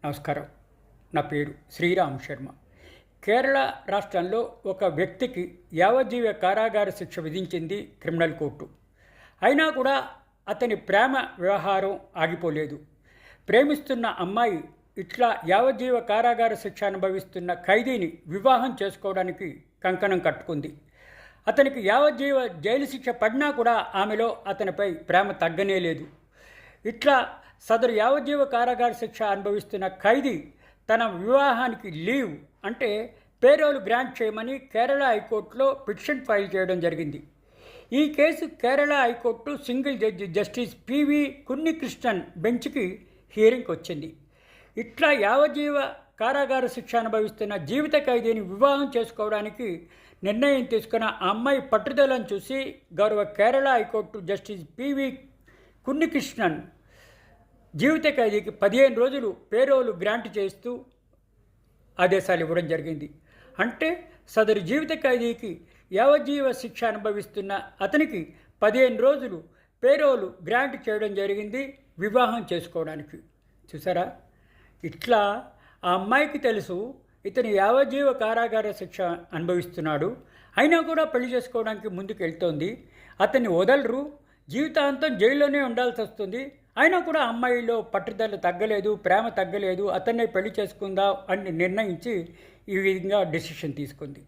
నమస్కారం. నా పేరు శ్రీరామ్ శర్మ. కేరళ రాష్ట్రంలో ఒక వ్యక్తికి యావజ్జీవ కారాగార శిక్ష విధించింది క్రిమినల్ కోర్టు. అయినా కూడా అతని ప్రేమ వ్యవహారం ఆగిపోలేదు. ప్రేమిస్తున్న అమ్మాయి ఇట్లా యావజ్జీవ కారాగార శిక్ష అనుభవిస్తున్న ఖైదీని వివాహం చేసుకోవడానికి కంకణం కట్టుకుంది. అతనికి యావజ్జీవ జైలు శిక్ష పడినా కూడా ఆమెలో అతనిపై ప్రేమ తగ్గనే లేదు. ఇట్లా సదరు యావజ్జీవ కారాగార శిక్ష అనుభవిస్తున్న ఖైదీ తన వివాహానికి లీవ్ అంటే పేరోల్ గ్రాంట్ చేయమని కేరళ హైకోర్టులో పిటిషన్ ఫైల్ చేయడం జరిగింది. ఈ case Kerala high court single judge justice PV Kunhikrishnan బెంచ్కి హియరింగ్కి వచ్చింది. ఇట్లా యావజ్జీవ కారాగార శిక్ష అనుభవిస్తున్న జీవిత ఖైదీని వివాహం చేసుకోవడానికి నిర్ణయం తీసుకున్న ఆ అమ్మాయి పట్టుదలను చూసి గౌరవ కేరళ హైకోర్టు జస్టిస్ పివి కున్నికృష్ణన్ జీవిత ఖైదీకి 15 రోజులు పేరోలు గ్రాంట్ చేస్తూ ఆదేశాలు ఇవ్వడం జరిగింది. అంటే సదరు జీవిత ఖైదీకి యావజ్జీవ శిక్ష అనుభవిస్తున్న అతనికి 15 రోజులు పేరోలు గ్రాంట్ చేయడం జరిగింది వివాహం చేసుకోవడానికి. చూసారా, ఇట్లా ఆ అమ్మాయికి తెలుసు ఇతను యావజ్జీవ కారాగార శిక్ష అనుభవిస్తున్నాడు, అయినా కూడా పెళ్లి చేసుకోవడానికి ముందుకు వెళ్తోంది. అతన్ని వదలరు, జీవితాంతం జైల్లోనే ఉండాల్సి వస్తుంది. అయినా కూడా అమ్మాయిలో పట్టుదల తగ్గలేదు, ప్రేమ తగ్గలేదు, అతన్నే పెళ్లి చేసుకుందాం అని నిర్ణయించి ఈ విధంగా డెసిషన్ తీసుకుంది.